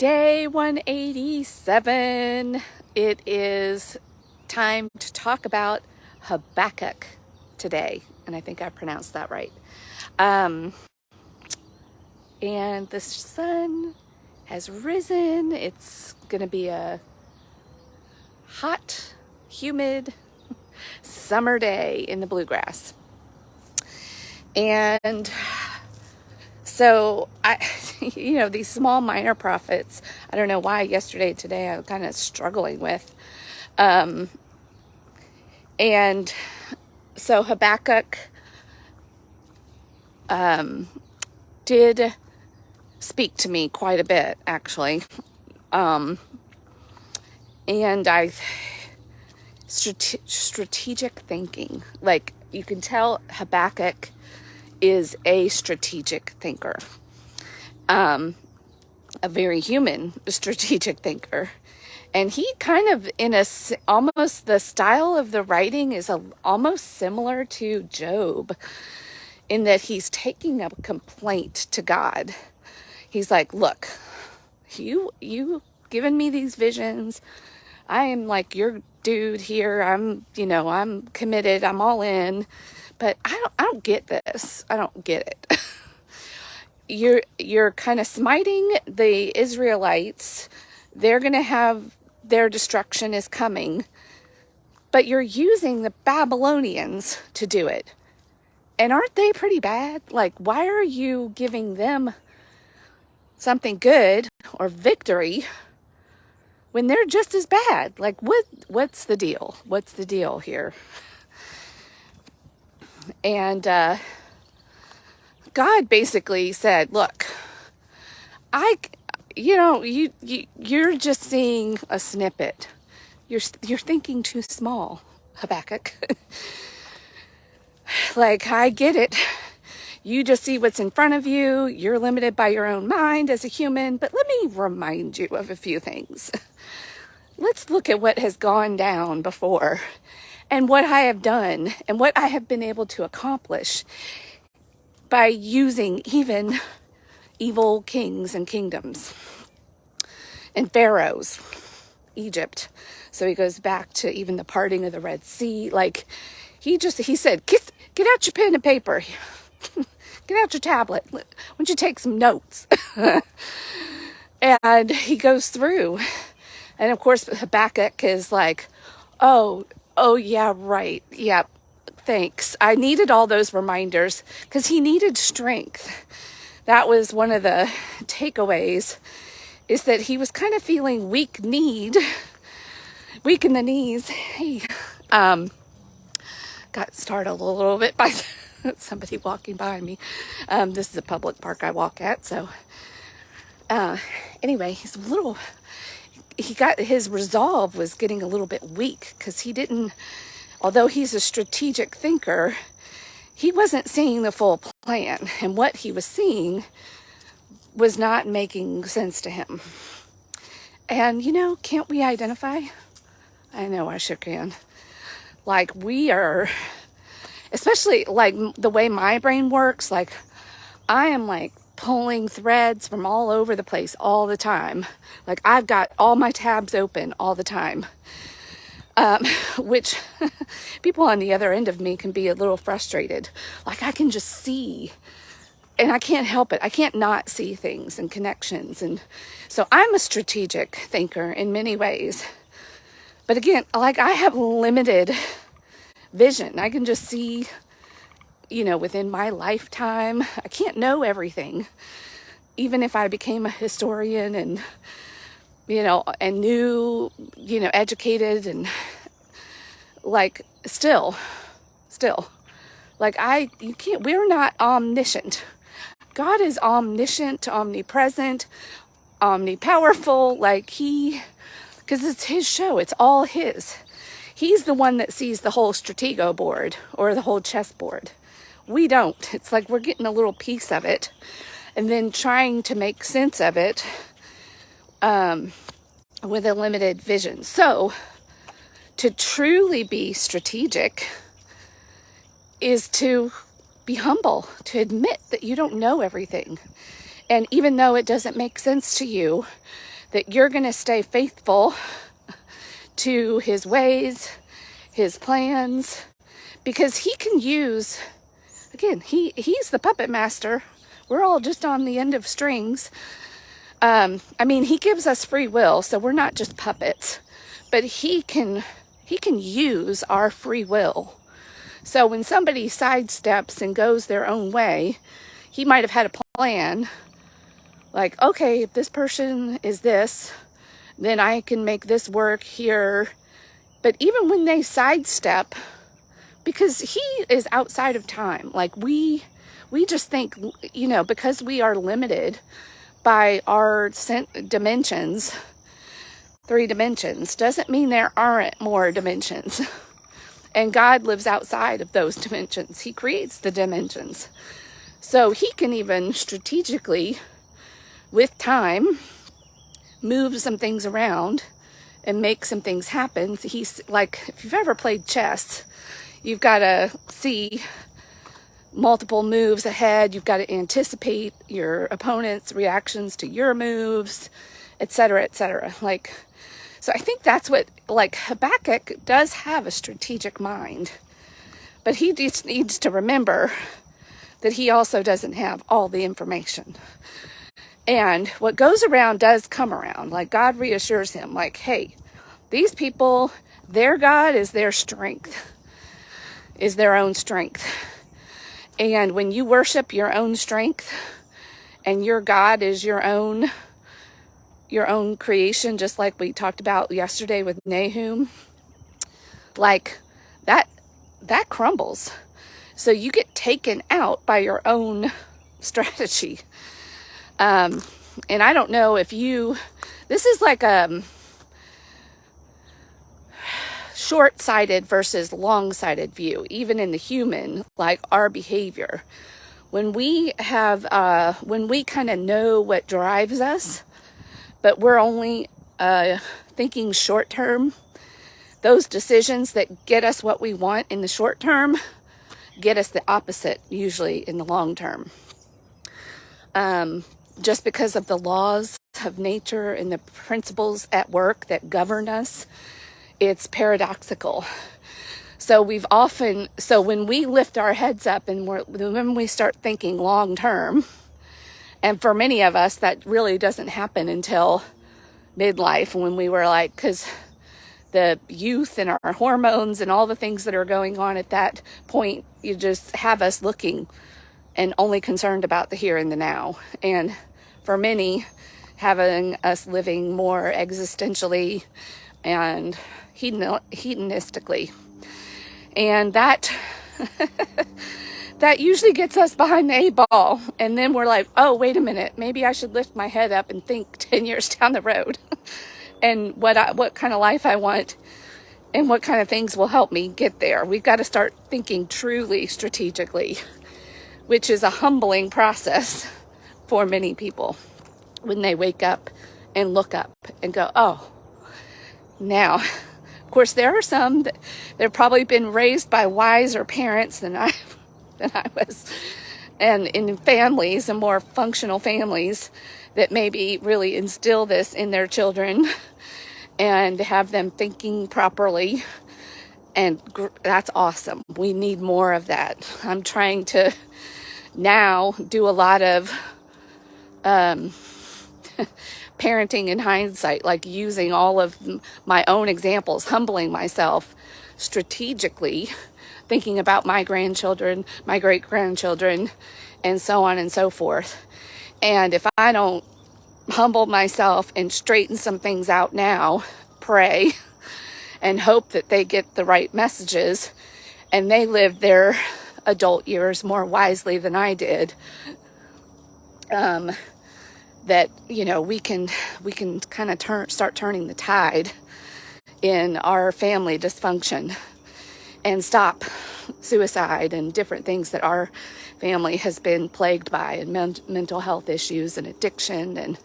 Day 187. It is time to talk about Habakkuk today. And I think I pronounced that right. And the sun has risen. It's going to be a hot, humid summer day in the bluegrass. And so these small minor prophets, I don't know why today I'm kind of struggling with. And so Habakkuk did speak to me quite a bit, actually. And strategic thinking, like you can tell Habakkuk is a strategic thinker, a very human strategic thinker. And he kind of, almost the style of the writing is almost similar to Job, in that he's taking a complaint to God. He's like, look, you given me these visions. I am like your dude here. I'm committed. I'm all in. But I don't get this. I don't get it. You're kind of smiting the Israelites. They're going to have their destruction is coming. But you're using the Babylonians to do it. And aren't they pretty bad? Like, why are you giving them something good or victory when they're just as bad? Like, what's the deal? What's the deal here? And God basically said, look, you're just seeing a snippet. You're thinking too small, Habakkuk. Like, I get it. You just see what's in front of you. You're limited by your own mind as a human. But let me remind you of a few things. Let's look at what has gone down before and what I have done and what I have been able to accomplish by using even evil kings and kingdoms and pharaohs, Egypt. So he goes back to even the parting of the Red Sea. Like he said, get out your pen and paper. Get out your tablet. Why don't you take some notes? And he goes through. And of course, Habakkuk is like, oh, yeah, right. Yeah, thanks. I needed all those reminders because he needed strength. That was one of the takeaways, is that he was kind of feeling weak in the knees. Hey, got startled a little bit by somebody walking by me. This is a public park I walk at. So anyway, his resolve was getting a little bit weak because although he's a strategic thinker, he wasn't seeing the full plan, and what he was seeing was not making sense to him. And can't we identify? I know I sure can. Like, we are, especially like the way my brain works, like I am like pulling threads from all over the place all the time. Like, I've got all my tabs open all the time. Which people on the other end of me can be a little frustrated. Like, I can just see, and I can't help it. I can't not see things and connections. And so I'm a strategic thinker in many ways. But again, like, I have limited vision. I can just see, within my lifetime. I can't know everything. Even if I became a historian and educated, and like, still, like, we're not omniscient. God is omniscient, omnipresent, omnipowerful, because it's his show. It's all his. He's the one that sees the whole stratego board or the whole chessboard. We don't. It's like we're getting a little piece of it and then trying to make sense of it with a limited vision. So to truly be strategic is to be humble, to admit that you don't know everything. And even though it doesn't make sense to you, that you're going to stay faithful to his ways, his plans, because he can use, again, he's the puppet master. We're all just on the end of strings. I mean, he gives us free will, so we're not just puppets, but he can use our free will. So when somebody sidesteps and goes their own way, he might have had a plan, like, okay, if this person is this, then I can make this work here. But even when they sidestep, because he is outside of time, like we just think, you know, because we are limited by our dimensions, 3 dimensions, doesn't mean there aren't more dimensions. And God lives outside of those dimensions. He creates the dimensions. So he can even strategically, with time, move some things around and make some things happen. He's like, if you've ever played chess, you've got to see multiple moves ahead. You've got to anticipate your opponent's reactions to your moves, etc., etc. Like, so I think that's what, like, Habakkuk does have a strategic mind, but he just needs to remember that he also doesn't have all the information. And what goes around does come around. Like, God reassures him, like, hey, these people, their God is their strength, is their own strength. And when you worship your own strength and your God is your own creation, just like we talked about yesterday with Nahum, like that crumbles. So you get taken out by your own strategy. And I don't know if this is like a short-sighted versus long-sighted view, even in the human, like our behavior. When we kind of know what drives us, but we're only thinking short term, those decisions that get us what we want in the short term get us the opposite usually in the long term. Just because of the laws of nature and the principles at work that govern us, it's paradoxical. So when we lift our heads up and when we start thinking long term, and for many of us, that really doesn't happen until midlife, when we were like, because the youth and our hormones and all the things that are going on at that point, you just have us looking and only concerned about the here and the now. And for many, having us living more existentially and hedonistically. And that that usually gets us behind the 8 ball. And then we're like, oh, wait a minute, maybe I should lift my head up and think 10 years down the road and what kind of life I want and what kind of things will help me get there. We've got to start thinking truly strategically, which is a humbling process for many people when they wake up and look up and go, oh, now, of course, there are some that have probably been raised by wiser parents than I was, and in families and more functional families that maybe really instill this in their children and have them thinking properly. And that's awesome. We need more of that. I'm trying to now do a lot of parenting in hindsight, like using all of my own examples, humbling myself strategically, thinking about my grandchildren, my great-grandchildren, and so on and so forth. And if I don't humble myself and straighten some things out now, pray, and hope that they get the right messages and they live their adult years more wisely than I did, that, you know, we can kind of start turning the tide in our family dysfunction and stop suicide and different things that our family has been plagued by, and mental health issues and addiction. And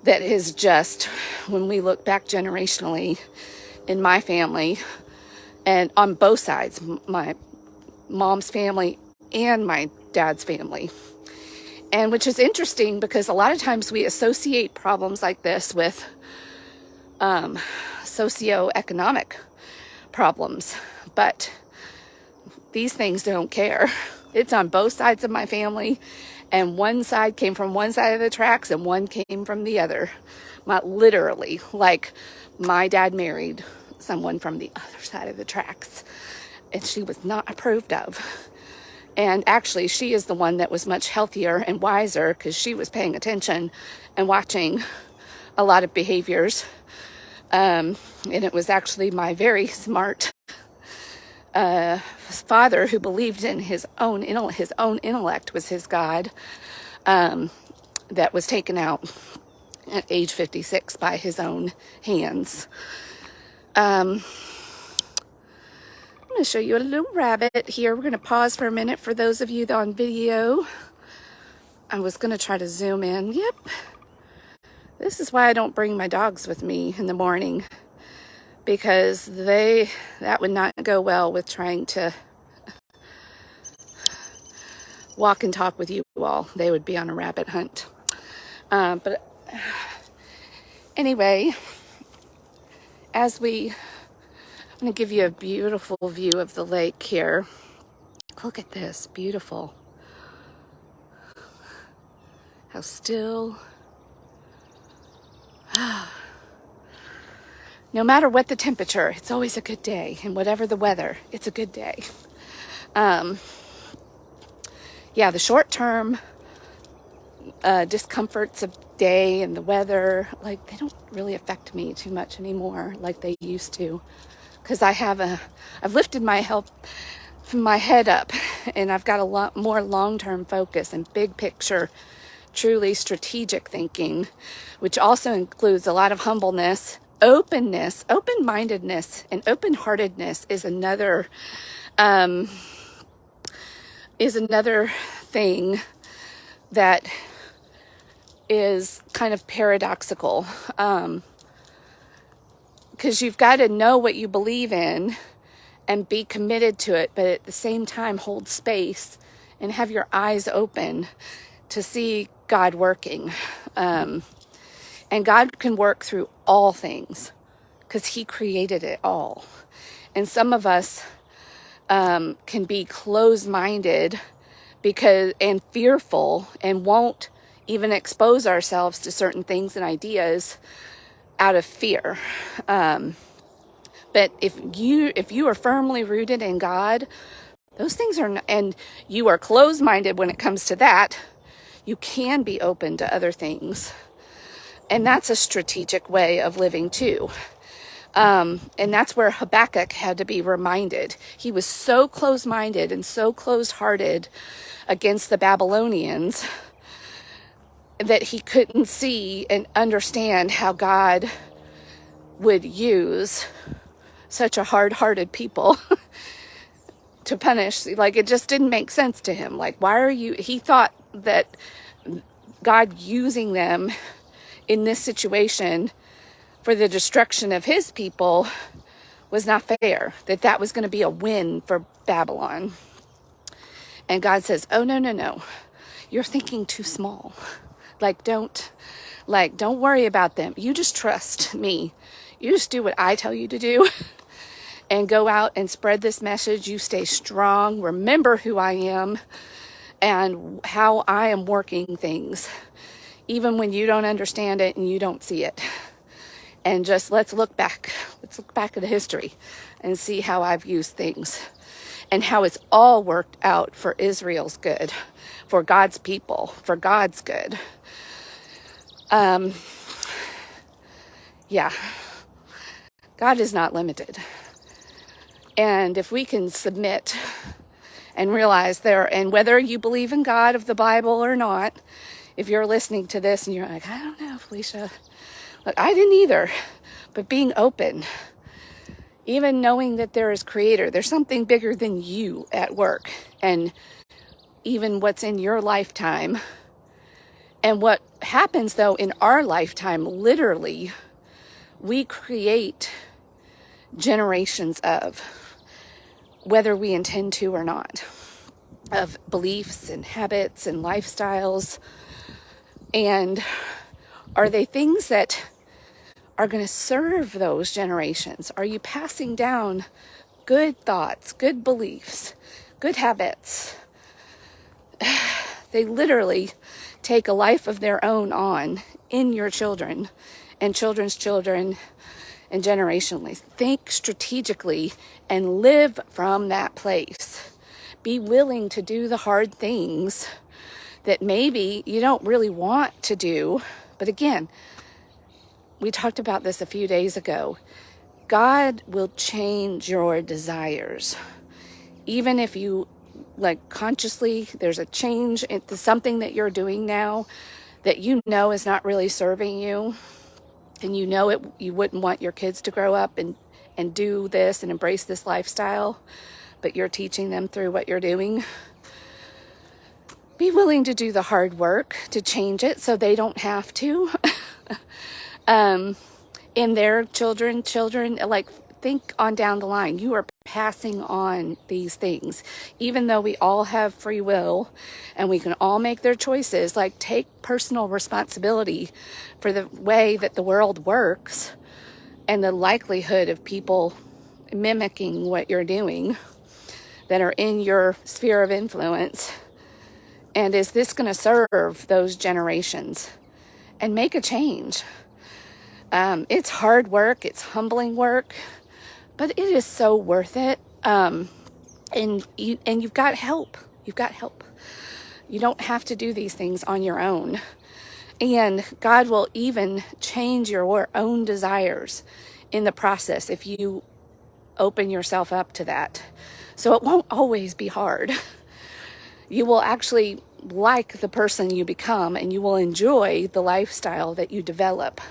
that is just, when we look back generationally in my family and on both sides, my mom's family and my dad's family, And which is interesting because a lot of times we associate problems like this with socioeconomic problems, but these things don't care. It's on both sides of my family, and one side came from one side of the tracks and one came from the other. Not literally, like my dad married someone from the other side of the tracks, and she was not approved of. And actually, she is the one that was much healthier and wiser because she was paying attention and watching a lot of behaviors. And it was actually my very smart father who believed in his own intellect was his God, that was taken out at age 56 by his own hands. I'm going to show you a little rabbit here. We're going to pause for a minute for those of you on video. I was going to try to zoom in. Yep. This is why I don't bring my dogs with me in the morning, because that would not go well with trying to walk and talk with you all. They would be on a rabbit hunt. But anyway, I'm going to give you a beautiful view of the lake here. Look at this, beautiful. How still. No matter what the temperature, it's always a good day. And whatever the weather, it's a good day. Yeah, the short-term discomforts of day and the weather, like, they don't really affect me too much anymore like they used to. Because I've lifted my head up, and I've got a lot more long-term focus and big picture, truly strategic thinking, which also includes a lot of humbleness, openness, open-mindedness, and open-heartedness is another thing that is kind of paradoxical, because you've got to know what you believe in and be committed to it, but at the same time hold space and have your eyes open to see God working. And God can work through all things because he created it all. And some of us can be closed-minded and fearful and won't even expose ourselves to certain things and ideas out of fear. But if you are firmly rooted in God, those things are, and you are closed-minded when it comes to that, you can be open to other things. And that's a strategic way of living too. And that's where Habakkuk had to be reminded. He was so closed-minded and so closed-hearted against the Babylonians that he couldn't see and understand how God would use such a hard-hearted people to punish. Like, it just didn't make sense to him. Like, he thought that God using them in this situation for the destruction of his people was not fair, that was going to be a win for Babylon. And God says, oh, no, you're thinking too small. Don't worry about them. You just trust me. You just do what I tell you to do and go out and spread this message. You stay strong. Remember who I am and how I am working things, even when you don't understand it and you don't see it. And just let's look back at history and see how I've used things and how it's all worked out for Israel's good, for God's people, for God's good. Yeah, God is not limited. And if we can submit and realize and whether you believe in God of the Bible or not, if you're listening to this and you're like, I don't know, Felecia, look, I didn't either, but being open, even knowing that there is Creator, there's something bigger than you at work, and even what's in your lifetime. And what happens, though, in our lifetime, literally, we create generations of, whether we intend to or not. of beliefs and habits and lifestyles? And are they things that are going to serve those generations? Are you passing down good thoughts, good beliefs, good habits? They literally take a life of their own on in your children and children's children and generationally. Think strategically and live from that place. Be willing to do the hard things that maybe you don't really want to do. But again, we talked about this a few days ago. God will change your desires. Even if you, like, consciously, there's a change into something that you're doing now that you know is not really serving you, and you know it, you wouldn't want your kids to grow up and do this and embrace this lifestyle, but you're teaching them through what you're doing. Be willing to do the hard work to change it so they don't have to. In their children, like, think on down the line. You are passing on these things. Even though we all have free will and we can all make their choices, like, take personal responsibility for the way that the world works and the likelihood of people mimicking what you're doing that are in your sphere of influence. And is this going to serve those generations? And make a change. It's hard work. It's humbling work. But it is so worth it. And you've got help. You've got help. You don't have to do these things on your own. And God will even change your own desires in the process if you open yourself up to that. So it won't always be hard. You will actually like the person you become, and you will enjoy the lifestyle that you develop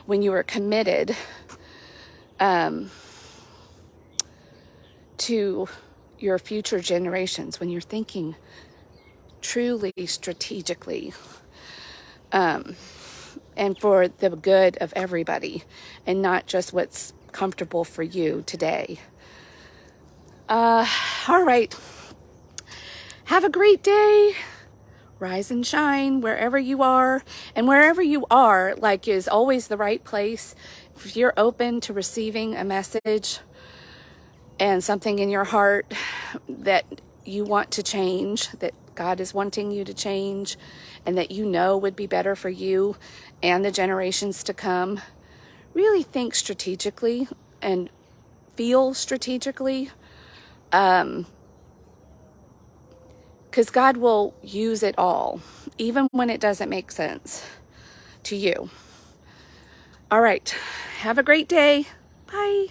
when you are committed to your future generations, when you're thinking truly strategically and for the good of everybody and not just what's comfortable for you today. All right. Have a great day. Rise and shine wherever you are. And wherever you are, like, is always the right place. If you're open to receiving a message and something in your heart that you want to change, that God is wanting you to change, and that you know would be better for you and the generations to come, really think strategically and feel strategically. Because God will use it all, even when it doesn't make sense to you. All right. Have a great day. Bye.